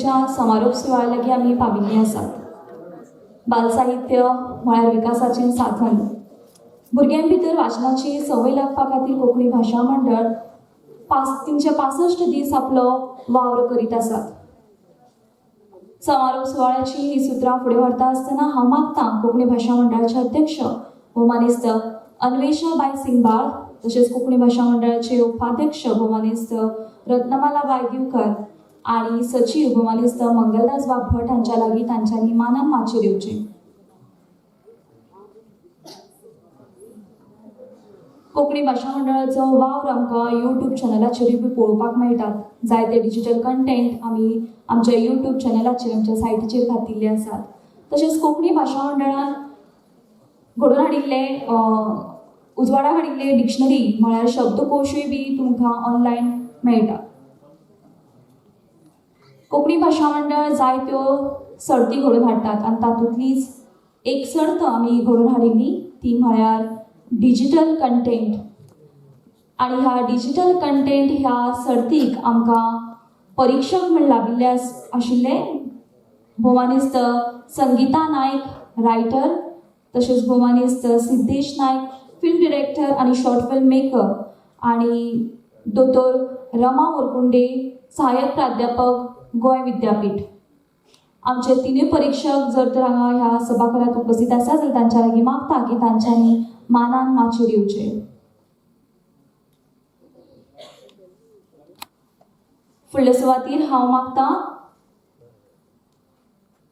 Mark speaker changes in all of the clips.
Speaker 1: सर्तीच्या समारोप सुवाळ्या लागीं आमी पाविल्लीं आसात. बाल साहित्य म्हळ्यार विकासाचें साधन. भुरग्यां भितर वाचनाची संवय लागपा खातीर कोंकणी भाशा मंडळ 365 दीस आपलो वावर करीत आसात. समारोप सुवाळ्याची ही सुत्रां फुडें व्हरता आसतना हांव मागतां कोंकणी भाशा मंडळाचे अध्यक्ष भौमानिस्त अन्वेषा बाय सिंगबाळ, तशेंच कोंकणी भाशा मंडळाचे उपाध्यक्ष भौमानिस्त रत्नमाला बाय दिवकर आणि सचिव भौमानिस्त मंगलदास बाब भट हांच्या लागीं तांच्यांनी मानान माचयेर येवचें. कोंकणी भाशा मंडळाचो वावर आमकां यूट्यूब चॅनलाचेरूय बी पळोवपाक मेळटात. जायते डिजिटल कंटेंट आमी आमच्या यूट्यूब चॅनलाचेर आमच्या सायटीचेर घातिल्ले आसात. तशेंच कोंकणी भाशा मंडळान घडोवन हाडिल्ले उजवाडाक हाडिल्ले डिक्शनरी म्हळ्यार शब्दकोशूय बी तुमकां ऑनलायन मेळटा. कोंकणी भाशा मंडळ जायत्यो सर्ती घडोवन हाडटात आनी तातूंतलीच एक सर्त आमी घडोवन हाडिल्ली ती म्हळ्यार डिजिटल कंटेंट. आणि ह्या डिजिटल कंटेंट ह्या सर्तीक आमकां परीक्षक म्हण लाभिल्ले आशिल्ले भौमानिस्त संगीता नायक रायटर, तशेंच भौमानिस्त सिद्धेश नायक फिल्म डिरेक्टर आनी शॉर्ट फिल्म मेकर, आणि दोतोर रमा मोरकुंडे सहाय्यक प्राध्यापक गोंय विद्यापीठ. आमचे तिनूय परीक्षक जर तर हांगा ह्या सभाघरांत उपस्थित आसा जाल्यार तांच्या लागीं मागता की तांच्यांनी मानान माचयेर येवचें. फुडले सुवातेर हांव मागतां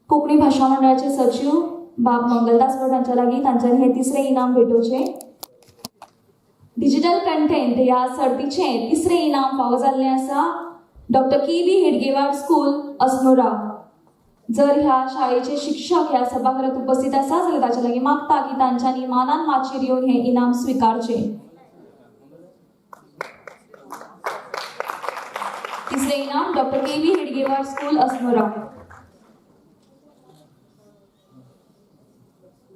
Speaker 1: कोंकणी भाशा मंडळाचे सचिव बाब मंगलदास भट हांच्या लागीं तांच्यांनी हे तिसरें इनाम भेटोवचें. डिजिटल कंटेंट ह्या सर्तीचें तिसरें इनाम फावो जाल्लें आसा doctor K V. Hedgewar school Assonora. जर ह्या शाळेचे शिक्षक ह्या सभाघरांत उपस्थित आसा जाल्यार ताच्या लागीं मागता की तांच्यांनी मानान माचयेर येवन हें इनाम स्विकारचें. तिसरें इनाम doctor K V. Hedgewar school Asnora.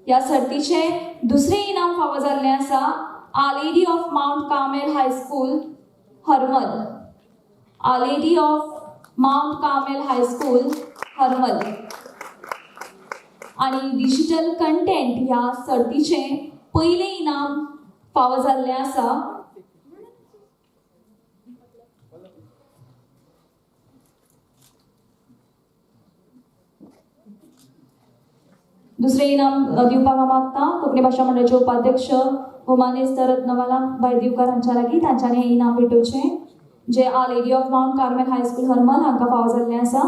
Speaker 1: ह्या सर्तीचें दुसरें इनाम फावो जाल्लें आसा Our Lady of Mount Carmel high school Harmal. Our Lady of Mount Carmel high school Harmal. आणि डिजिटल कंटेंट ह्या सर्तीचें पयलें इनाम फावो जाल्लें आसा दुसरें इनाम दिवपाक हांव मागतां कोंकणी भाशा मंडळाचे उपाध्यक्ष भौमानिस्त रत्नमाला बाय दिवकर हांच्या लागीं तांच्यांनी हें इनाम भेटोवचें जे Our Lady of Mount Carmel high school Harmal हांकां फावो जाल्लें आसा.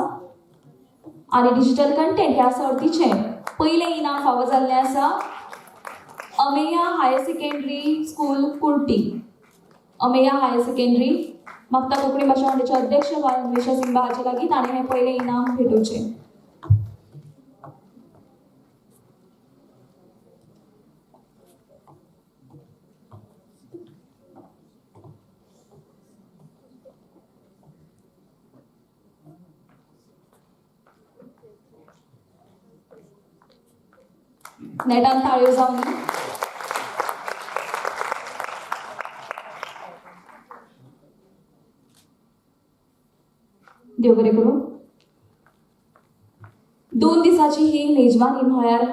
Speaker 1: आणि डिजिटल कंटेंट ह्या सर्तीचें पयलें इनाम फावो जाल्लें आसा Ameya higher secondary school Kurti. Ameya higher secondary मागता कोंकणी भाशा मंडळाचे अध्यक्ष अन्वेषा सिंगबाळ हांचे लागीं ताणें हें पयलें इनाम भेटोवचें. नेटान ताळयो जावन देव बरें करूं. 2 दिसाची ही मेजवानी म्हळ्यार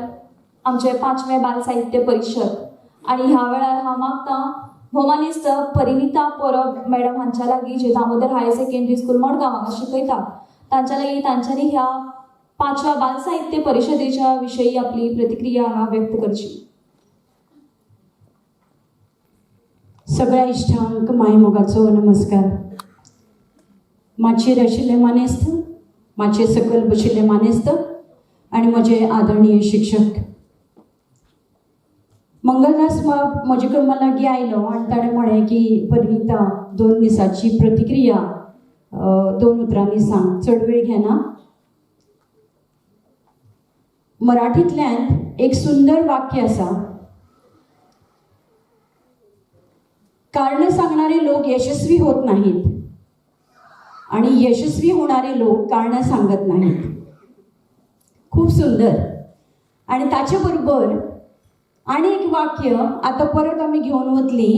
Speaker 1: आमचे 5वें बाल साहित्य परिशद. आणि ह्या वेळार हांव मागतां भौमानिस्त परिणिता परब मॅडम हांच्या लागीं जे Damodar higher secondary school Madgaon हांगा शिकयतात तांच्या लागीं तांच्यांनी ह्या 5व्या बाल साहित्य परिशदेच्या विशयी आपली प्रतिक्रिया हांगा व्यक्त करची.
Speaker 2: सगळ्या इश्टांक मायमोगाचो नमस्कार. माचयेर आशिल्ले मानेस्त, माचये सकयल बशिल्ले मानेस्त आनी म्हजे आदरणीय शिक्षक. मंगलदास बाब म्हजे कडेन लागीं आयलो आनी ताणें म्हळें की परिणिता 2 दिसाची प्रतिक्रिया 2 उतरांनी सांग, चड वेळ घेना. मराठींतल्यान एक सुंदर वाक्य आसा, कारण सांगणारे लोक यशस्वी होत नाहीत आणि यशस्वी होणारे लोक कारण सांगत नाहीत. खूप सुंदर. आणि ताचे बरोबर आणि एक वाक्य आता परत आम्ही घेऊन वतली,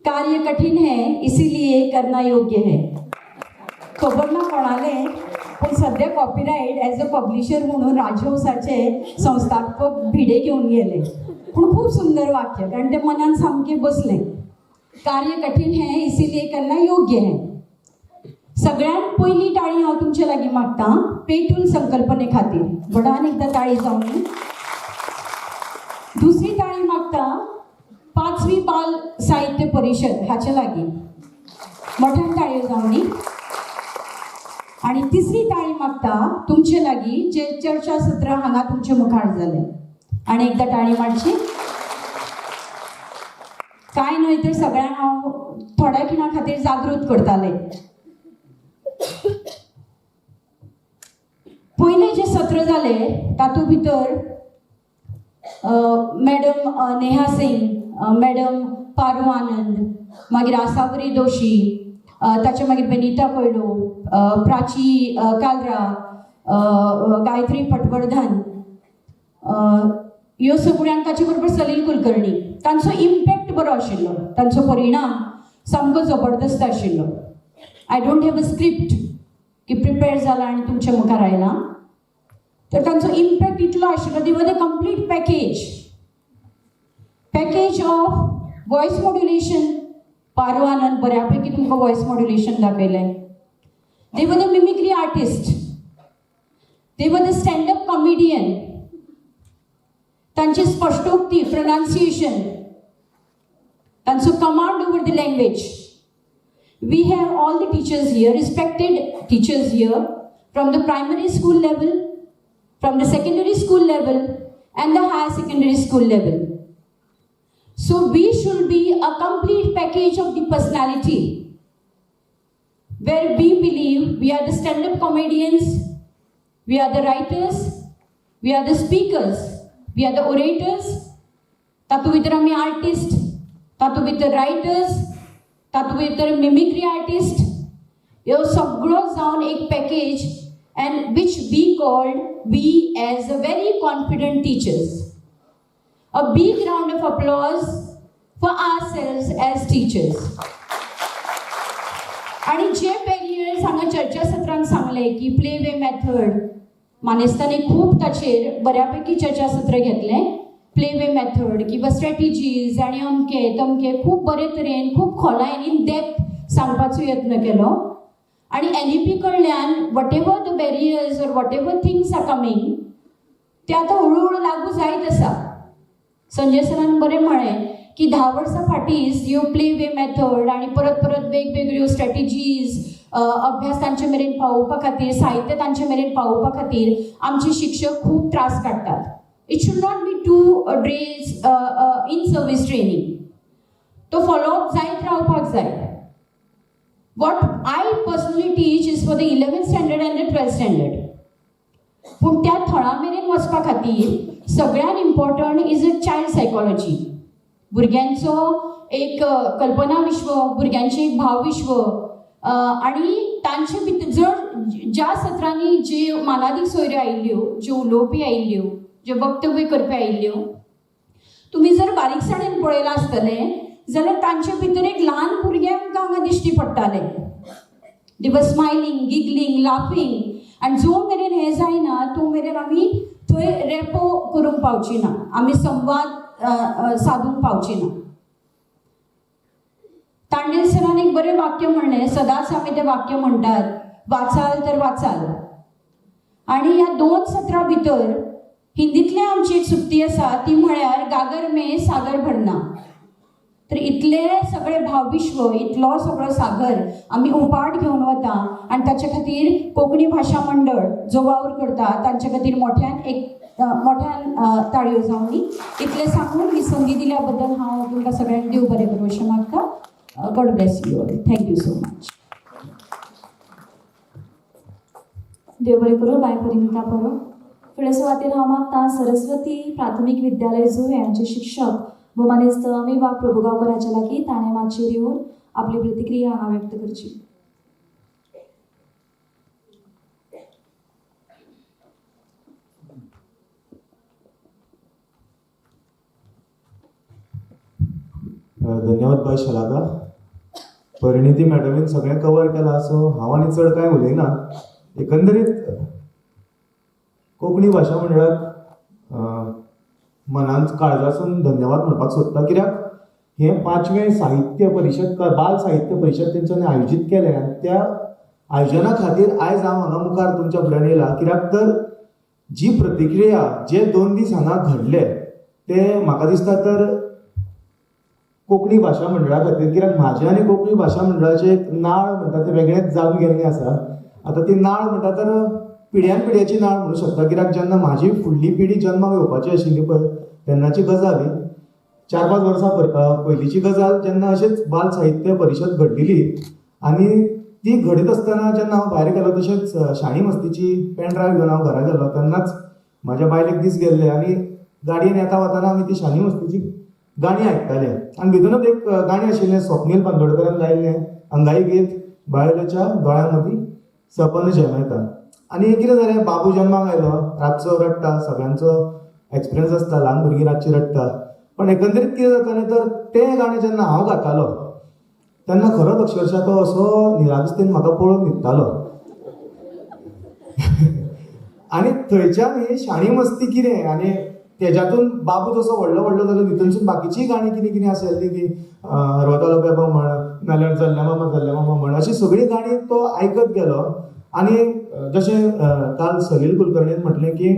Speaker 2: कार्य कठीण है इसीलिए करना योग्य है. खबर ना कोणाले पण सध्या कॉपीराईट ॲज अ पब्लिशर म्हणून राजहंसाचे संस्थापक भिडे घेऊन गेले. पण खूप सुंदर वाक्य, कारण ते मनान सामके बसले. कार्य कठीण है इसीलिए करना योग्य है. सगळ्यात पहिली टाळी हांव तुमचे लागीं मागता पेटूल संकल्पने खातीर. बडान एकदा ताळी जावन. दुसरी ताळी मागता 5वी बाल साहित्य परिषद हाचे लागीं. मोठ्यान ताळयो जावनी. आणि तिसरी ताळी मागता तुमचे लागीं जे चर्चा सत्र हांगा तुमचे मुखार जाले. आणि एकदा ताळी मारची. काय न्हय तर सगळ्यांक हांव थोड्या खिणा खातीर जागृत करताले. पयले जे सत्र जाले तातूंत भितर मॅडम नेहा सिंग, मॅडम पारू आनंद, मागीर आसावरी दोशी, ताचे मागीर बेनिता कोयलो, प्राची कालरा, गायत्री पटवर्धन, ह्यो सगळ्यांक ताचे बरोबर सलील कुलकर्णी. तांचो इम्पॅक्ट बरो आशिल्लो. तांचो परिणाम सामको जबरदस्त आशिल्लो. I don't have a script की प्रिपेअर जाला आनी तुमच्या मुखार आयला. तर तांचो इम्पॅक्ट इतलो आशिल्लो. दी वर the complete package of voice modulation. Paru Anand बऱ्यापैकी तुमकां वॉयस मॉड्युलेशन दाखयलें. दे were the mimicry artist. They were the stand up comedian. तांची स्पष्टोक्ती, प्रोनाउन्सिएशन, तांचो command over the language. We have all the teachers here, respected teachers here, from the primary school level, from the secondary school level, and the higher secondary school level. So we should be a complete package of the personality, where we believe we are the stand-up comedians, we are the writers, we are the speakers, we are the orators, तातूंत भितर आमी artist, तातूंत भितर writers, तातूंत भितर mimicry artist, ह्यो सगळो जावन एक package, and which we called we as a very confident teachers. A big round of applause for ourselves as teachers. आणि जे बॅरियर्स हांगा चर्चा सत्रांत सांगले की प्ले वे मेथड, मानेस्तांनी खूब ताचेर बऱ्यापैकी चर्चा सत्र घेतलें. प्ले वे मेथड किंवा स्ट्रॅटेजीज आनी अमके तमके खूब बरे तरेन खूब खोलायेन इन डेप्थ सांगपाचो यत्न केलो. आणि NEP कडल्यान whatever the barriers or whatever things are coming ते आतां हळूहळू लागू जायत आसा. संजय सरान बरें म्हळें की 10 वर्सां फाटींच ह्यो प्ले वे मेथड आनी परत परत वेगवेगळ्यो स्ट्रॅटेजीज अभ्यास तांचे मेरेन पावोवपा खातीर, साहित्य तांचे मेरेन पावोवपा खातीर आमचे शिक्षक खूब त्रास काडटात. It should not be 2 days in service training. तो फॉलोअप जायत रावपाक जाय. What I personally teach is for the 11th standard and the 12th standard. पूण त्या थळा मेरेन वचपा खातीर सगळ्यात important is a child psychology. भुरग्यांचो एक कल्पना विश्व, भुरग्यांचें एक भाव विश्व, आनी तांचे भितर जर ज्या सत्रांनी जे मानादीक सोयऱ्यो आयिल्ल्यो, ज्यो उलोवपी आयिल्ल्यो, जे वक्तव्य करपी आयिल्ल्यो, तुमी जर बारीकसाणेन पळयलां आसतलें जाल्यार तांचे भितर एक ल्हान भुरगें आमकां हांगा दिश्टी पडटालें. दे वर स्मायलिंग, गिगलिंग, लाफिंग. आनी जो मेरेन हें जायना तो मेरेन आमी थंय रेपो करूंक पावची ना, आमी संवाद सादूंक पावची ना. तांडेल सरान एक बरें वाक्य म्हणलें, सदांच आमी तें वाक्य म्हणटात, वाचाल तर वाचाल. आनी ह्या 2 सत्रां भितर हिंदींतली आमची एक सुक्ती आसा, ती म्हळ्यार गागर में सागर भरना. तर इतले सगळे भावविश्व, इतलो सगळो सागर आमी उपाट घेवन वता. आनी ताचे खातीर कोंकणी भाशा मंडळ जो वावर करता तांचे खातीर मोठ्यान ताळयो जावनी. इतले सांगून ही संदी दिल्या बद्दल हांव तुमकां सगळ्यांक देव बरें करूं अशें मागता. God bless you all. Thank you so much.
Speaker 1: देव बरें करूं. बाय परिमिता परो. फुडले सुवातेर हांव मागता सरस्वती प्राथमीक विद्यालय जुवे हांचे शिक्षक भोमानेस्त मेवा प्रभू गांवकराच्या लागीं ताणें माचयेर येवन आपली प्रतिक्रिया हांगा व्यक्त करची.
Speaker 3: धन्यवाद बाय शलाका. परिणिती मॅडमीन सगळें कवर केलां, सो हांव आनी चड कांय उलयना. एकंदरीत कोंकणी भाशा मंडळाक मनांत काळजासून धन्यवाद म्हणपाक सोदता, कित्याक हे 5वें साहित्य परिशद बाल साहित्य परिशद तेंच्यांनी आयोजीत केलें आनी त्या आयोजना खातीर आयज हांव हांगा मुखार तुमच्या फुड्यान येयला, कित्याक तर जी प्रतिक्रिया जे 2 दीस हांगा घडले ते म्हाका दिसता तर कोंकणी भाशा मंडळा खातीर, कित्याक म्हाजें आनी कोंकणी भाशा मंडळाचें एक नाळ म्हणटा तें वेगळेंच जावन गेल्लें आसा. आतां ती नाळ म्हणटा तर पिढ्यान पिढ्याची नाळ म्हणूं शकता, कित्याक जेन्ना म्हाजी फुडली पिढी जल्माक येवपाची आशिल्ली पळय तेन्नाची गजाल ही 4-5 वर्सां पयलींची गजाल, जेन्ना अशेंच बाल साहित्य परिशद घडलेली आनी ती घडीत आसतना जेन्ना हांव भायर गेलो तशेंच शाणी मस्तीची पेन ड्रायव्ह घेवन हांव घरा गेलो तेन्नाच म्हाज्या बायलेक दीस गेल्ले आनी गाडयेन येता वताना आमी ती शाणी मस्तीची गाणी आयकताले आनी भितूनच एक गाणें आशिल्लें स्वप्नील बांदोडकरान गायिल्लें, अंगाई गीत बायलेच्या दोळ्यां मदीं सपन शेमेता. आनी कितें जालें, बाबू जल्माक आयलो, रातचो रडटा, सगळ्यांचो एक्सपिरियन्स आसता, ल्हान भुरगीं रातची रडटा, पण एकंदरीत कितें जातालें तर तें गाणें जेन्ना हांव गातालो तेन्ना खरोच अक्षरशा तो असो निरागसतेन म्हाका पळोवन न्हिदतालो. आनी थंयच्यान ही शाणी मस्ती कितें आनी तेज्यातून बाबू जसो व्हडलो व्हडलो जालो भितरसून बाकीचीय गाणी कितें कितें आशिल्लीं की हरवतालो बेबा म्हण, नाल्यार जल्ल्या मामा म्हण, अशी सगळीं गाणी तो आयकत गेलो. आनी जशें काल सलील कुलकर्णीन म्हटलें की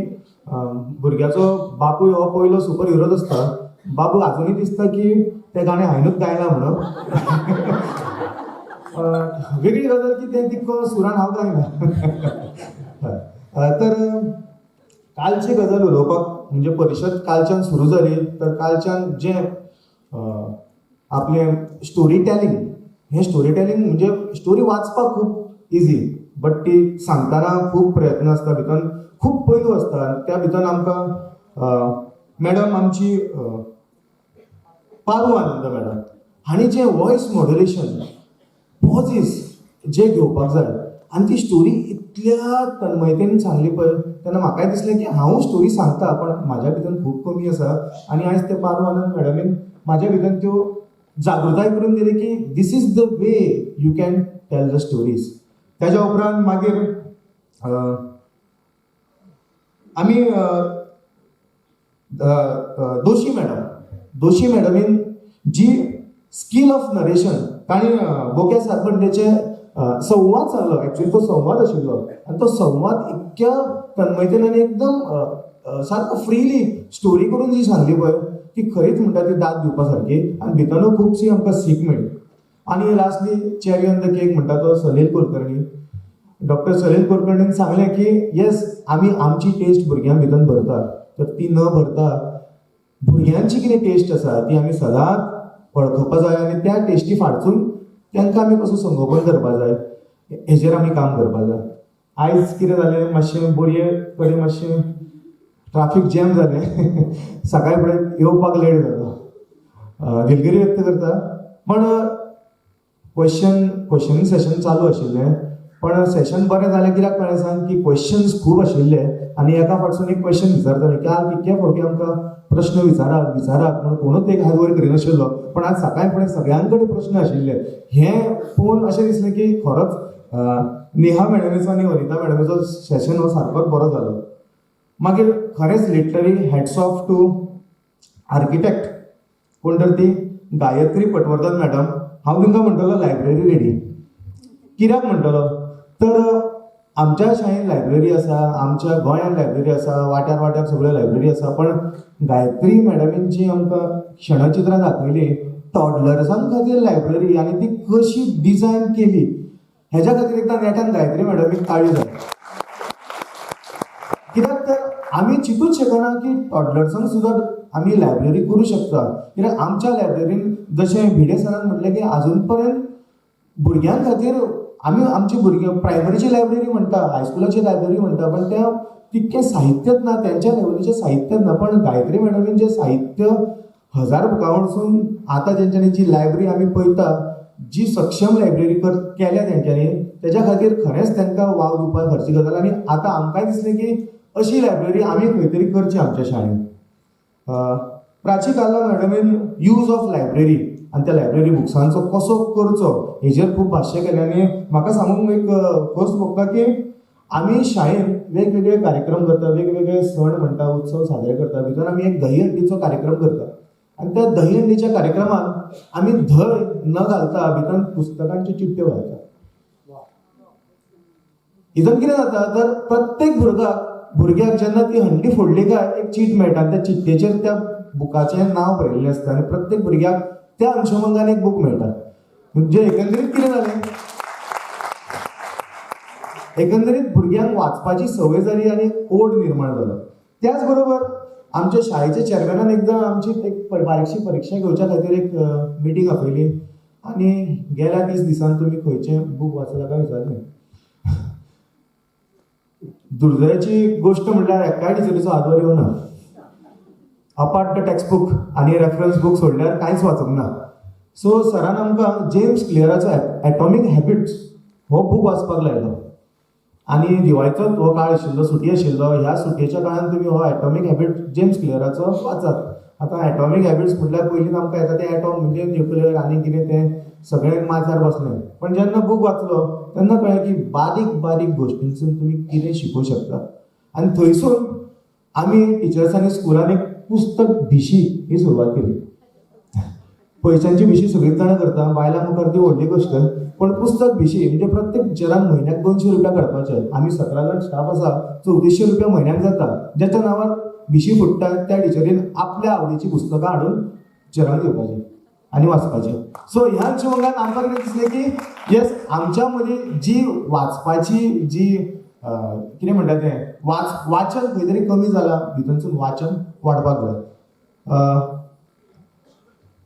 Speaker 3: भुरग्याचो बापूय हो पयलो सुपर हिरोच आसता, बाबू आजुनूय दिसता की तें गाणें हांवेंनूच गायलां म्हणून. वेगळी गजाल की तें तितको सुरान हांव गायना. तर कालची गजाल उलोवपाक म्हणजे परिशद कालच्यान सुरू जाली, तर कालच्यान जें आपलें स्टोरी टेलिंग, हें स्टोरी टेलिंग म्हणजे स्टोरी वाचपाक खूब इजी, बट ती सांगतना खूब प्रयत्न आसता, भितर खूब पैलू आसता. त्या भितर आमकां मॅडम आमची पारू आनंद मॅडम हांणी जें वॉयस मॉड्युलेशन पॉजीस जे घेवपाक जाय आनी ती स्टोरी इतल्या तन्मयतेन सांगली पळय तेन्ना म्हाकाय दिसलें की हांव स्टोरी सांगता पण म्हाज्या भितर खूब कमी आसा. आनी आयज ते पारू आनंद मॅडमीन म्हाज्या भितर त्यो जागृताय करून दिली की this is the way you can tell the stories. तेज्या उपरांत मागीर आमी दोशी मॅडमीन जी स्कील ऑफ नरेशन ताणी बोक्या सातबंडेचे संवाद सांगलो. एक्चुअली तो संवाद आशिल्लो आनी तो संवाद इतक्या तन्मयतेन आनी एकदम सारको फ्रीली स्टोरी करून जी सांगली पळय ती खरीच म्हणटा ती दाद दिवपा सारकी आनी भितरूच खुबशी आमकां सीख मेळ्ळी. आनी lastly cherry on the cake म्हणटा तो सलील कुलकर्णी, डॉक्टर सलील कुलकर्णीन सांगलें की येस आमी आमची टेस्ट भुरग्यां भितर भरता, तर ती न भरता भुरग्यांची कितें टेस्ट आसा ती आमी सदांच वळखुपा जाय आनी त्या टेस्टी फाटसून तांकां आमी कसो संगोपन करपा जाय हेजेर आमी काम करपा जाय. आयज कितें जालें, मातशें बोरये कडेन मातशें ट्राफीक जॅम जालें, सकाळी फुडें येवपाक लेट जालो, दिलगिरी व्यक्त करता. पण क्वेश्चन सेशन चालू आशिल्लें, पण सेशन बरें जालें कित्याक कळ्ळें सांग की क्वेश्चन्स खूब आशिल्ले आनी एका फाटसून एक क्वेश्चन विचारताले की आज कितके फावटी आमकां प्रश्न विचारात म्हणून कोणूच एक हात वयर करिनाशिल्लो, पण आज सकाळी फुडें सगळ्यां कडेन प्रश्न आशिल्ले. हें पळोवन अशें दिसलें की खरोच नेहा मॅडमीचो आनी वनिता मॅडमीचो सेशन हो सारकोच बरो जालो. मागीर खरेंच literally hats off to architect कोण तर ती गायत्री पटवर्धन मॅडम. हांव तांकां म्हणटलो लायब्ररी रेडी. कित्याक म्हणटलो तर आमच्या शाळेन लायब्ररी आसा, आमच्या गोंयांत लायब्ररी आसा, वाट्यार वाट्यार सगळ्यो लायब्ररी आसा, पण गायत्री मॅडमीन जी आमकां क्षणचित्रां दाखयली टॉडलर्सां खातीर लायब्ररी आनी ती कशी डिझायन केली हेज्या खातीर एकदां नेटान गायत्री मॅडमीक ताळयो जाय. कित्याक तर आमी चिंतूच शकना की टॉडलर्सांक सुद्दां आमी लायब्ररी करूं शकता. कित्याक आमच्या लायब्ररीन जशें भिडे सरान म्हटलें की आजून पर्यंत भुरग्यां खातीर आमी आमची भुरगीं प्रायमरीची लायब्ररी म्हणटा, हायस्कुलाची लायब्ररी म्हणटा, पण त्या तितकें साहित्यच ना, तेंच्या लेवलीचें साहित्यच ना. पण गायत्री मॅडमीन जें साहित्य 1000 बुकां वरसून आतां तेंच्यांनी जी लायब्ररी आमी पळयता, जी सक्षम लायब्ररी केल्या तेंच्यांनी, तेज्या खातीर खरेंच तांकां वाव दिवपाक हरची गजाल. आनी आतां आमकांय दिसलें की अशी लायब्ररी आमी खंय तरी करची आमच्या शाळेन. प्राची काल्ला मॅडमीन यूज ऑफ लायब्ररी आनी त्या लायब्ररी बुक्सांचो कसो करचो हेजेर खूब भाश्य केलें. आनी म्हाका सांगूंक एक खोस भोगता की आमी शाळेन वेगवेगळे कार्यक्रम करता, वेगवेगळे सण म्हणटा, उत्सव साजरे करता. भितर आमी एक दहीहंडीचो कार्यक्रम करता आनी त्या दहीहंडीच्या कार्यक्रमान आमी धय न घालता भितर पुस्तकांच्यो चिठ्ठ्यो घालता. हितून कितें जाता तर प्रत्येक भुरग्याक जेन्ना ती हंडी फोडली काय एक चीट मेळटा. त्या चिठ्ठेचेर त्या बुकाचें नांव बरयल्लें आसता आनी प्रत्येक भुरग्याक त्या अनुशंगान एक बूक मेळटा. म्हणजे एकंदरीत कितें जालें, एकंदरीत भुरग्यांक वाचपाची संवय जाली आनी ओड निर्माण जालो. त्याच बरोबर आमच्या शाळेच्या चेअरमॅनान एकदां आमची एक बारीकशी परीक्षा घेवच्या खातीर एक मिटींग आपयली आनी गेल्या 30 दिसान तुमी खंयचें बूक वाचलां काय विचारलें. दुर्दैवाची गोष्ट म्हणल्यार एकाय टिचरीचो आदर येवना. अपार्ट द टेक्स्ट बूक आनी रेफरन्स बूक सोडल्यार कांयच वाचूंक ना. सो सरान आमकां जेम्स क्लियराचो एटॉमिक हॅबिट्स हो बूक वाचपाक लायलो आनी दिवाळीचो हो काळ आशिल्लो, सुटी आशिल्लो. ह्या सुटयेच्या काळान तुमी हो एटॉमिक हॅबिट जेम्स क्लियराचो वाचात. आतां एटॉमिक हॅबिट्स म्हटल्यार पयलीं आमकां येता ते एटॉम म्हणजे न्यूक्लियर आनी कितें तें सगळें माथ्यार बसलें. पण जेन्ना बूक वाचलो तेन्ना कळ्ळें की बारीक बारीक गोश्टींसून तुमी कितें शिकूंक शकता. आनी थंयसून आमी टिचर्सांनी स्कुलान एक पुस्तक भिशी ही सुरवात केली. पयशांची भिशी सगळींच जाणां करता, बायलां मुखार ती व्हडली गोश्ट. पण पुस्तक भिशी म्हणजे प्रत्येक टिचरान म्हयन्याक 200 रुपया काडपाचे. आमी 17 जाण स्टाफ आसा, 3400 रुपया म्हयन्याक जाता. ज्याच्या नांवार भिशी फुट्टा त्या टिचरीन आपल्या आवडीची पुस्तकां हाडून टिचरांक दिवपाची आनी वाचपाचें. सो ह्या अनुशंगान आमकां कितें दिसलें की येस आमच्या मदीं जी वाचपाची जी कितें म्हणटा तें वाचन खंय तरी कमी जालां, भितरसून वाचन वाडपाक जाय.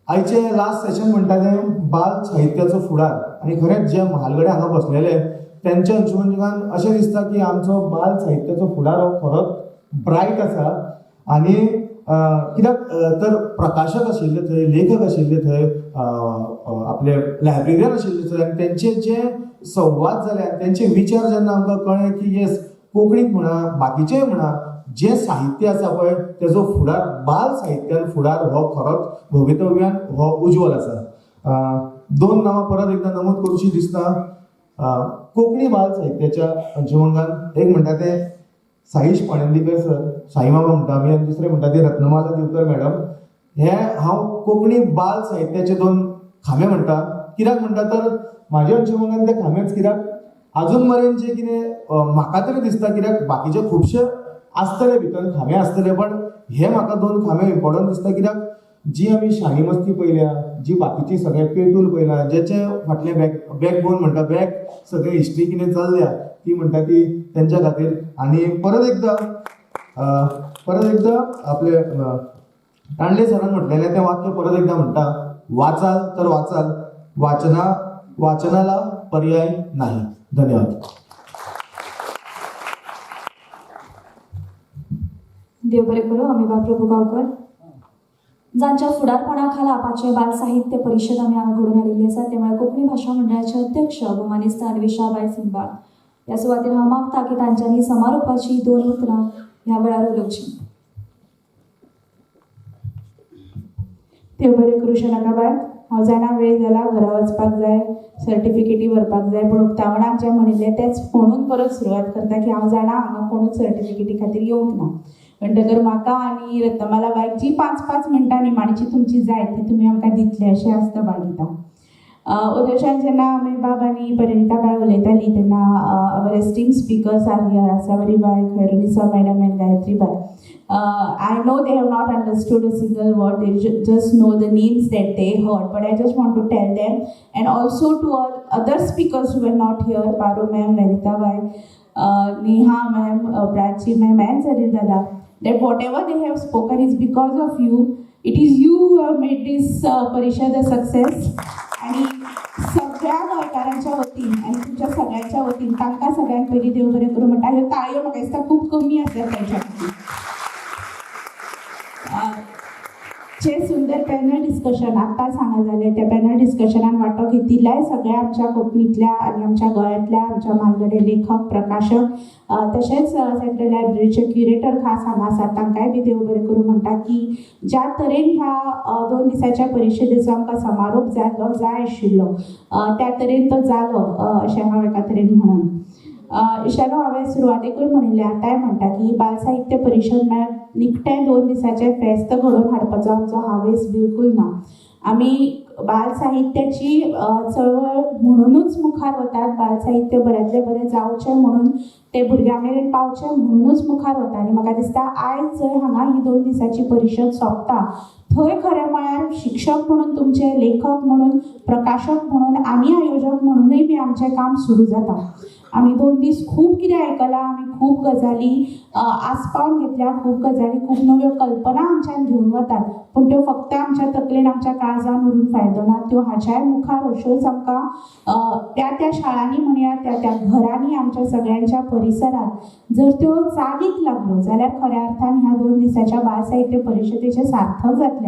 Speaker 3: आयचें लास्ट सेशन म्हणटा तें बाल साहित्याचो फुडार आनी खरेंच जे म्हालगडे हांगा बसलेले तेंच्या अनुशंगान अशें दिसता की आमचो बाल साहित्याचो फुडार हो खरोच ब्रायट आसा. आनी कित्याक तर प्रकाशक आशिल्ले थंय, लेखक आशिल्ले थंय, आपले लायब्ररियन आशिल्ले थंय आनी तेंचे जे संवाद जाले तेंचे विचार जेन्ना आमकां कळ्ळे की येस कोंकणीक म्हणा बाकीचेय म्हणा जे साहित्य आसा पळय तेजो फुडार बाल साहित्यान फुडार हो खरोच भवितव्यान हो उज्वल आसा. 2 नांवां परत एकदां नमूद करूची दिसता. कोंकणी बाल साहित्याच्या अनुशंगान एक म्हणटा ते साईश पाणंदीकर सर, साईबाबा म्हणटा आमी, आनी दुसरे म्हणटा ते रत्नमाला दिवकर मॅडम. हे हांव कोंकणी बाल साहित्याचे 2 खांबे म्हणटा. कित्याक म्हणटा तर म्हाज्या अनुशंगान ते खांबेच कित्याक अजून मेरेन जे कितें म्हाका तरी दिसता, कित्याक बाकीचे खुबशे आसतले भितर खांबे आसतले, पण हे म्हाका 2 खांबे इम्पॉर्टंट दिसता. कित्याक जी आमी शाणी मस्ती पळयल्या, जी बाकीची सगळे पेटूल पळयला, जेचे फाटले बॅकबोन म्हणटा बॅक सगळे हिस्ट्री कितें चल्ल्या ती म्हणटा ती तेंच्या खातीर. आनी परत एकदां आपले तांडले सरान म्हटलेलें तें वाक्य परत एकदां म्हणटा, वाचाल तर वाचाल, वाचनाला पर्याय नाही. धन्यवाद.
Speaker 1: देव बरें करूं. आमी बाप्रभू गांवकर जांच्या फुडारपणाखाला 5वे बाल साहित्य परिशद आमी हांगा घडोवन हाडिल्ली आसा ते म्हळ्यार कोंकणी भाशा मंडळाचे अध्यक्ष भौमानिस्त अन्वेषाबाई सिंबाळ. ह्या सुवातेर हांव मागता की तांच्यांनी समारोपाची 2 उतरां ह्या वेळार उलोवची.
Speaker 4: देव बरें करूं शनाकाबाई. हांव जाणा वेळ जाला, घरा वचपाक जाय, सर्टिफिकेटी व्हरपाक जाय, पूण उक्तावणाक जें म्हणिल्लें तेंच म्हणून परत सुरवात करता की हांव जाणा हांगा कोणूच सर्टिफिकेटी खातीर येवंक ना. म्हणटकर म्हाका आनी रत्नमाला बायक जी 5-5 मिनटां निमाणीची तुमची जाय ती तुमी आमकां दितले अशें आसता बाळगिता. ओदेशान जेन्ना आमी बाब आनी परिणिता बाय उलयताली तेन्ना our esteem speakers are here, Asavari bai, Khairunisa madam and Gayatri bai. I know they have not understood a single word, they just know the names that they heard, but I just want to tell them and also to our other speakers who were not here, Paru ma'am, Vanita bhai, Neha ma'am, Prachi ma'am and Salil dada, that whatever they have spoken is because of you. It is you who have made this parishad a success. आणि सगळ्या गोंयकारांच्या वतीन आनी तुमच्या सगळ्यांच्या वतीन तांकां सगळ्यांक पयलीं देव बरें करूं म्हणटा. ह्यो ताळयो म्हाका दिसता खूब कमी आसतात तांच्या खातीर. जे सुंदर पॅनल डिस्कशन आत्ताच हांगा जालें त्या पॅनल डिस्कशनान वांटो घेतिल्ल्या सगळ्या आमच्या कोंकणींतल्या आनी आमच्या गोंयांतल्या आमच्या म्हालगडे लेखक प्रकाशक तशेंच सेंट्रल लायब्ररीचे क्युरेटर खास हांगा आसात तांकांय बी देव बरें करूं म्हणटा की ज्या तरेन ह्या 2 दिसाच्या परिशदेचो आमकां समारोप जाय आशिल्लो त्या तरेन तो जालो अशें हांव एका तरेन म्हणन. इशारो हांवें सुरवातेकूय म्हणिल्लें आतांय म्हणटा की बाल साहित्य परिशद म्हळ्यार निखटें 2 दिसाचें फेस्त घडोवन हाडपाचो आमचो हावेस बिलकूल ना. आमी बाल साहित्याची चळवळ म्हणूनच मुखार वतात, बाल साहित्य बऱ्यांतले बरें जावचें म्हणून, ते भुरग्यां मेरेन पावचें म्हणूनच मुखार वता. आनी म्हाका दिसता आयज जर हांगा ही 2 दिसाची परिशद सोंपता, थंय खरें म्हळ्यार शिक्षक म्हणून तुमचे, लेखक म्हणून, प्रकाशक म्हणून, आनी आयोजक म्हणूनय बी आमचें काम सुरू जाता. आमी 2 दीस खूब कितें आयकलां, आमी खूब गजाली आस्पावन घेतल्या, खूब गजाली, खूब नव्यो कल्पना आमच्यान घेवन वतात, पूण त्यो फक्त आमच्या तकलेन, आमच्या काळजान उरून फायदो ना. त्यो हाच्याय मुखार अश्योच आमकां त्या शाळांनी म्हणया, त्या घरांनी, आमच्या सगळ्यांच्या परिसरात जर त्यो चालीक लागल्यो जाल्यार खऱ्या अर्थान ह्या 2 दिसाच्या बाल साहित्य परिशदेचें सार्थक जातलें.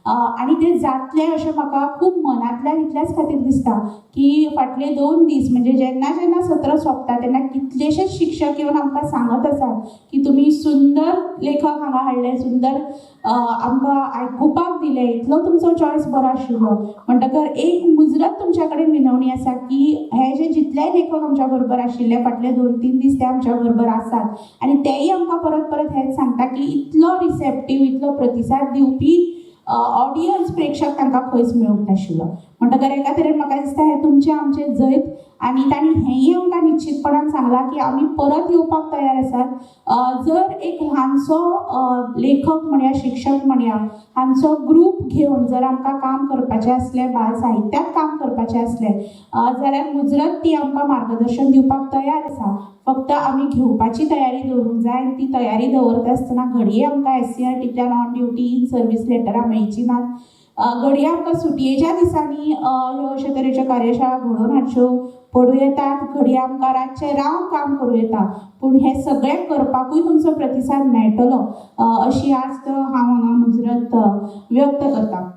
Speaker 4: आनी तें जातलें अशें म्हाका खूब मनांतल्यान इतल्याच खातीर दिसता की फाटले 2 दीस म्हणजे जेन्ना जेन्ना सत्र सोंपता तेन्ना कितलेशेच शिक्षक येवन आमकां सांगत आसात की तुमी सुंदर लेखक हांगा हाडले, सुंदर आमकां आयकुपाक दिले, इतलो तुमचो चॉयस बरो आशिल्लो. म्हणटकर एक मुजरत तुमच्या कडेन विनवणी आसा की हे जे जितलेय लेखक आमच्या बरोबर आशिल्ले फाटले 2-3 दीस ते आमच्या बरोबर आसात आनी तेय आमकां परत परत हेच सांगता की इतलो रिसेप्टीव, इतलो प्रतिसाद दिवपी ऑडियन्स, प्रेक्षक तांकां खंयच मेळूंक नाशिल्लो. म्हणटकर एका तरेन म्हाका दिसता हे तुमचे आमचे जैत. आनी तांणी हेंय आमकां निश्चितपणान सांगलां की आमी परत येवपाक तयार आसात. जर एक ल्हानसो लेखक म्हणया, शिक्षक म्हणया, हांचो ग्रूप घेवन जर आमकां काम करपाचें आसलें, बाल साहित्यात काम करपाचें आसलें जाल्यार मुजरत ती आमकां मार्गदर्शन दिवपाक तयार आसा. फक्त आमी घेवपाची तयारी दवरूंक जाय आनी ती तयारी दवरता आसतना घडये आमकां SCRTंतल्यान ऑन ड्युटी इन सर्वीस लेटरां मेळची नात. घडये आमकां सुटयेच्या दिसांनी ह्यो अशे तरेच्यो कार्यशाळा घडोवन हाडच्यो पडूं येतात, घडये आमकां रातचें रावन काम करूं येता. पूण हें सगळें करपाकूय तुमचो प्रतिसाद मेळटलो अशी आस्त हांव हांगा मुजरत व्यक्त करतां.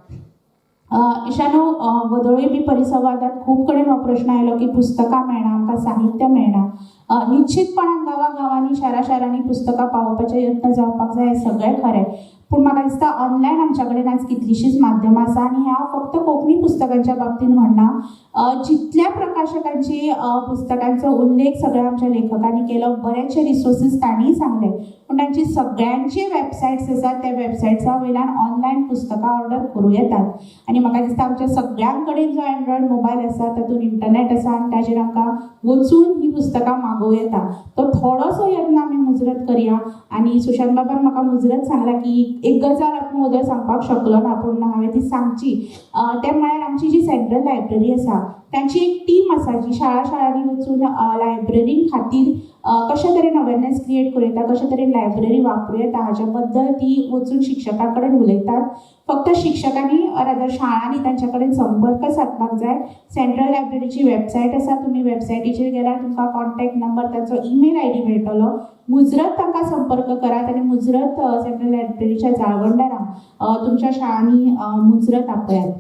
Speaker 4: इशानो वदळी बी परिसंवादात खूब कडेन हो प्रश्न आयलो की पुस्तकां मेळना, आमकां साहित्य मेळना. निश्चितपणान गांवांनी, शारांनी पुस्तकां पावोवपाचे यत्न जावपाक जाय, हें सगळें खरें. पूण म्हाका दिसता ऑनलायन आमच्या कडेन आज कितलींशींच माध्यमां आसा आनी हांव फक्त कोंकणी पुस्तकांच्या बाबतींत म्हणना. जितल्या प्रकाशकांची पुस्तकांचो उल्लेख सगळ्या आमच्या लेखकांनी केलो, बरेचशे रिसोर्सीस तांणीय सांगले, पूण तांची सगळ्यांचे वेबसायट्स आसात, त्या वेबसायट्सा वयल्यान ऑनलायन पुस्तकां ऑर्डर करूं येतात. आनी म्हाका दिसता आमच्या सगळ्यां कडेन जो एंड्रॉयड मोबायल आसा तातूंत इंटरनेट आसा आनी ताचेर आमकां वचून ही पुस्तकां मागोवं येता. तो थोडोसो यत्न आमी मुजरत करया. आनी सुशांत बाबान म्हाका मुजरत सांगला की एक गजाल आपूण उदर सांगपाक शकलो ना पूण हांवें ती सांगची. ते म्हळ्यार आमची जी सेंट्रल लायब्ररी आसा तांची एक टीम आसा जी शाळांनी वचून लायब्ररी खातीर कशे तरेन अवेरनेस क्रिएट करूं येता, कशे तरेन लायब्ररी वापरूं येता हाच्या बद्दल ती वचून शिक्षकां कडेन उलयतात. फक्त शिक्षकांनी रादर शाळांनी तांच्या कडेन संपर्क सादपाक जाय. सेंट्रल लायब्ररीची वेबसायट आसा, तुमी वेबसायटीचेर गेल्यार तुमकां कॉन्टॅक्ट नंबर, तांचो ईमेल ID मेळटलो. मुजरत तांकां संपर्क करात आनी मुजरत सेंट्रल लायब्ररीच्या जाळवणदारांक तुमच्या शाळांनी मुजरत आपयात.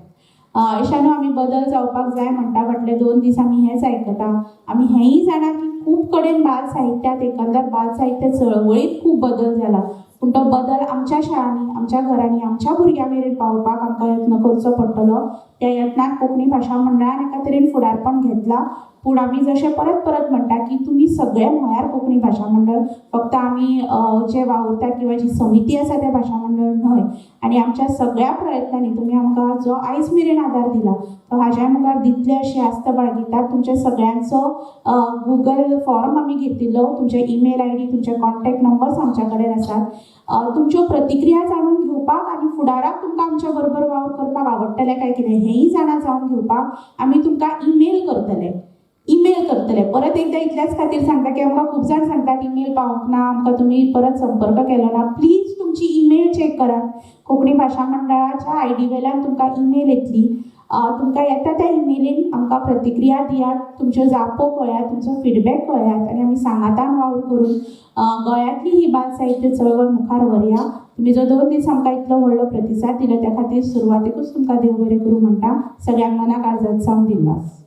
Speaker 4: इशानो आमी बदल जावपाक जाय म्हणटा. फाटले 2 दीस आमी हेंच आयकता. आमी हेंय जाणा की खूब कडेन बाल साहित्यात, एकंदर बाल साहित्य चळवळीत खूब बदल जाला. पूण तो बदल आमच्या शाळांनी, आमच्या घरांनी, आमच्या भुरग्यां मेरेन पावोवपाक आमकां यत्न करचो पडटलो. त्या यत्नात कोंकणी भाशा मंडळान एका तरेन फुडारपण घेतलां. पूण आमी जशें परत परत म्हणटा की तुमी सगळे म्हळ्यार कोंकणी भाशा मंडळ, फक्त आमी जे वावुरतात किंवा जी समिती आसा त्या भाशा मंडळ न्हय. आनी आमच्या सगळ्या प्रयत्नांनी तुमी आमकां जो आयज मेरेन आदार दिला तो हाज्या मुखार दितले अशी आस्त बाळगितात. तुमच्या सगळ्यांचो गुगल फॉर्म आमी घेतिल्लो, तुमचे ईमेल ID, तुमचे कॉन्टॅक्ट नंबर्स आमच्या कडेन आसात. तुमच्यो प्रतिक्रिया जाणून घेवपाक आनी फुडाराक तुमकां आमच्या बरोबर वावर करपाक आवडटलें काय कितें हेंय जाणा जावन घेवपाक आमी तुमकां ईमेल करतले. परत एकदा इतल्याच खातीर सांगता की आमकां खूब जाण सांगतात ईमेल पावूंक ना, आमकां तुमी परत संपर्क केलो ना. प्लीज तुमची ईमेल चॅक करात. कोंकणी भाशा मंडळाच्या ID वयल्यान तुमकां ईमेल येतली. तुमकां येता त्या ईमेलीन आमकां प्रतिक्रिया दियात, तुमच्यो जापो कळयात, तुमचो फीडबॅक कळयात आनी आमी सांगातान वावर करून गोंयांतली ही बाल साहित्य चळवळ मुखार व्हरया. तुमी जो 2 दीस आमकां इतलो व्हडलो प्रतिसाद दिलो त्या खातीर सुरवातेकूच तुमकां देव बरें करूं म्हणटा. सगळ्यांक मनाक आर्जत सावन दिनवास.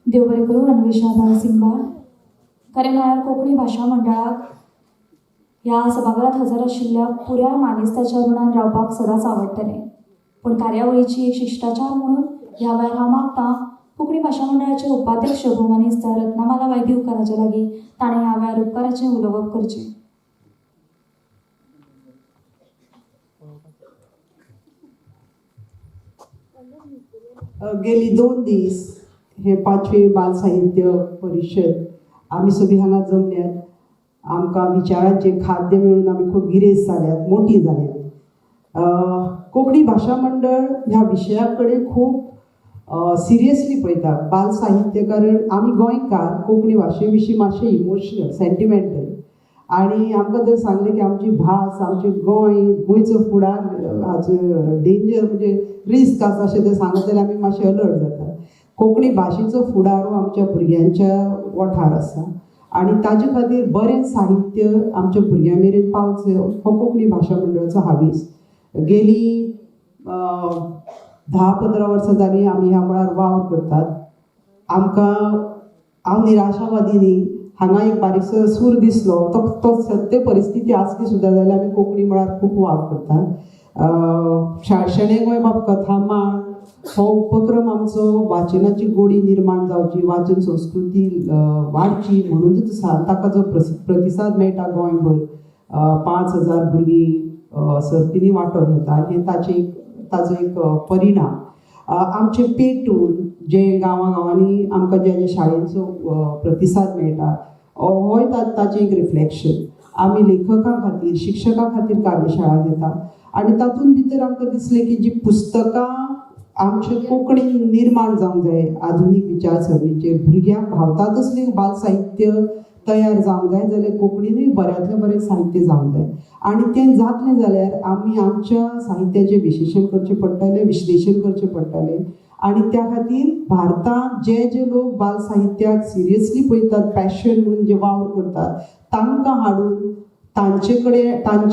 Speaker 1: देव बरें करूं. अन्वेषा बाळसिंगा. खरें म्हळ्यार कोंकणी भाशा मंडळाक ह्या सभाघरांत हजर आशिल्ल्या पुऱ्या मानेस्ताच्या ऋणान रावपाक सदांच आवडटलें. पूण कार्यावळीची एक शिश्टाचार म्हणून ह्या वेळार हांव मागतां कोंकणी भाशा मंडळाचे उपाध्यक्ष भौमानिस्त रत्नामाला वायदी उपकाराच्या लागीं ताणें ह्या वेळार उपकाराचें उलोवप करचें.
Speaker 5: गेली 2 दीस हे 5वे बाल साहित्य परिशद आमी सगळीं हांगा जमल्यात. आमकां विचारांचें खाद्य मेळून आमी खूब गिरेस्त जाल्यात, मोठी जाल्यात. कोंकणी भाशा मंडळ ह्या विशया कडेन खूब सिरियसली पळयता. बाल साहित्य कारण आमी गोंयकार कोंकणी भाशे विशीं मातशे इमोशनल सेंटिमेंटल आनी आमकां जर सांगलें की आमची भास आमचें गोंयचो फुडार हाचो डेंजर म्हणजे रिस्क आसा अशें जर सांगत जाल्यार आमी मातशे अलर्ट जाता. कोंकणी भाशेचो फुडार हो आमच्या भुरग्यांच्या ओठार आसा आनी ताजे खातीर बरें साहित्य आमच्या भुरग्यां मेरेन पावचें हो कोंकणी भाशा मंडळाचो हावीस. गेली 10-15 वर्सां जालीं आमी ह्या मळार वावर करतात. आमकां हांव निराशावादी न्ही, हांगा एक बारीकसो सूर दिसलो तो सत्य परिस्थिती आसली सुद्दां जाल्यार आमी कोंकणी मळार खूब वावर करतात. शाळशेणे गोंय बाब कथा माळ हो उपक्रम आमचो वाचनाची गोडी निर्माण जावची, वाचन संस्कृती वाडची म्हणूनच आसा. ताका जो प्रतिसाद मेळटा गोंयभर 5,000 भुरगीं सर्तींनी वांटो घेतात हे ताजो एक परिणाम. आमचे पेटून जे गांवांनी आमकां जे शाळेचो प्रतिसाद मेळटा होय ताचें एक रिफ्लेक्शन. आमी लेखकां खातीर शिक्षकां खातीर कार्यशाळा घेता आनी तातूंत भितर आमकां दिसलें की जीं पुस्तकां आमचे कोंकणीन निर्माण जावंक जाय आधुनीक विचारसरणीचेर भुरग्यांक भावता तसलें बाल साहित्य तयार जावंक जाय जाल्यार कोंकणीनूय बऱ्यांतलें बरें साहित्य जावंक जाय. आनी तें जातलें जाल्यार आमी आमच्या साहित्याचें विश्लेशण करचें पडटलें आनी त्या खातीर भारतांत जे लोक बाल साहित्याक सिरियसली पळयतात, पॅशन म्हणून जे वावर करतात तांकां हाडून तांचे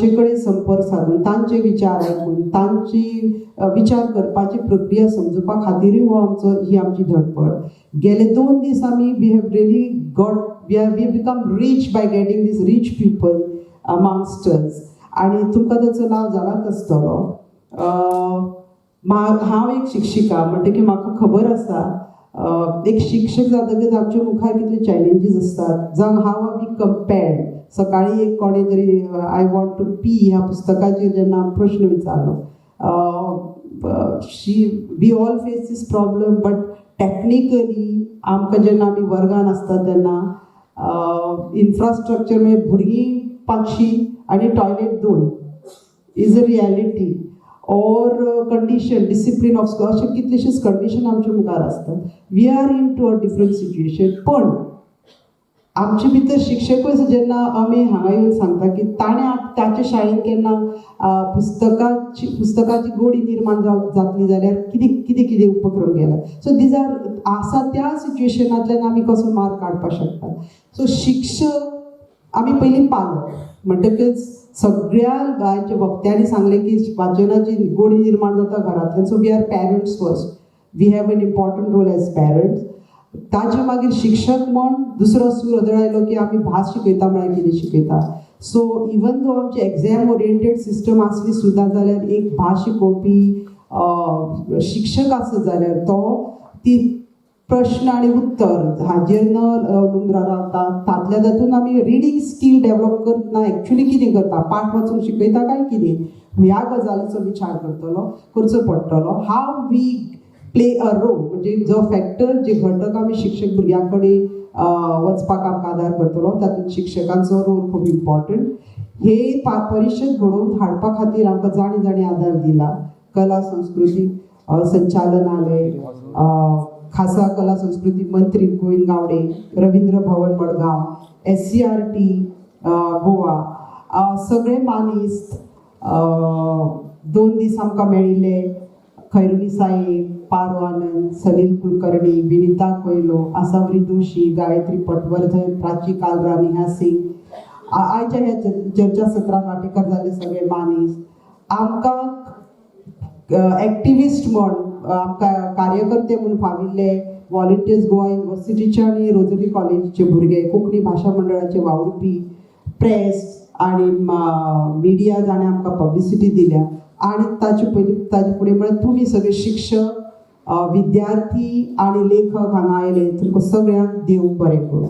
Speaker 5: कडेन संपर्क साधून तांचे विचार आयकून तांची विचार करपाची प्रक्रिया समजुपा खातीरूय ही आमची धडपड. गेले 2 दीस आमी we have become reach by getting दीस रीच पीपल अमांगस्ट अस आनी तुमकां ताचो नांव जालाच आसतलो. हांव एक शिक्षिका म्हणटकीर म्हाका खबर आसा एक शिक्षक जातकीर आमच्या मुखार कितले चॅलेंजीस असतात. जावं हाव आर बी कंपेर्ड. सकाळी एक कोणें तरी आय वॉन्ट टू पी ह्या पुस्तकाचेर जेन्ना प्रश्न विचारलो we all face this problem but technically आमकां जेन्ना आमी वर्गान आसता तेन्ना इन्फ्रास्ट्रक्चर म्हणजे भुरगीं 500 आनी टॉयलेट 2 इज अ रियलिटी और कंडिशन डिसिप्लीन ऑफ स्कूल अशे कितलेशेच कंडिशन आमच्या मुखार आसतात. We are in to a different situation. पण आमचे भितर शिक्षकूय जेन्ना आमी हांगा येवन सांगता की ताणें ताचे शाळेंत केन्ना पुस्तकाची गोडी निर्माण जातली जाल्यार कितें उपक्रम केला. सो दीज आर आसा त्या सिच्युएशनांतल्यान आमी कसो मार्क काडपाक शकतात. सो शिक्षक आमी पयलीं पालक म्हणटकच सगळ्या गांवच्या वक्त्यांनी सांगलें की वाचनाची गोडी निर्माण जाता घरांतल्यान. So we are parents first. We have an important role as parents. ताचे मागीर शिक्षक म्हण दुसरो सूर अदळायलो की आमी भास शिकयता म्हळ्यार कितें शिकयता. सो इवन दो आमची एग्जाम ओरिएंटेड सिस्टम आसली सुद्दां जाल्यार एक भास शिकोवपी शिक्षक आसत जाल्यार ती प्रश्न आनी उत्तर हाजेर न अवलंबून रावता. तातूंत आमी रिडींग स्कील डेवलप करतना एक्चुली कितें करता पाठ वाचूंक शिकयता काय कितें ह्या गजालीचो विचार करचो पडटलो. How we play a role म्हणजे जो फॅक्टर जे घटक आमी शिक्षक भुरग्यां कडेन वचपाक आमकां आदार करतलो तातूंत शिक्षकांचो रोल खूब इम्पॉर्टंट. हे परिशद घडोवन हाडपा खातीर आमकां जाणी आदार दिला. कला संस्कृती संचालनालय, खासा कला संस्कृती मंत्री गोविंद गावडे, रवींद्र भवन मडगांव, SCRT गोवा सगळे मानेस्त 2 दीस आमकां मेळिल्ले. खैरुनी साहेब, पारो आनंद, सलील कुलकर्णी, विनिता कोयलो, आसावरी जोशी, गायत्री पटवर्धन, प्राची कालरा, नेहा सिंग. आयच्या ह्या चर्चा सत्रांत वांटेकार जाले सगळे मानेस्त. आमकां एक्टिविस्ट म्हण आमकां कार्यकर्ते म्हणून फाविल्ले व्हॉलंटियर्स गोवा युनिवर्सिटीचे आनी रोजरी कॉलेजीचे भुरगे, कोंकणी भाशा मंडळाचे वावुरपी, प्रेस आनी मिडिया जाणें आमकां पब्लिसिटी दिल्या. आनी ताजे फुडें म्हळ्यार तुमी सगळे शिक्षक विद्यार्थी आणि लेखक हांगा आयले तुमकां सगळ्यांक देव बरें करूं.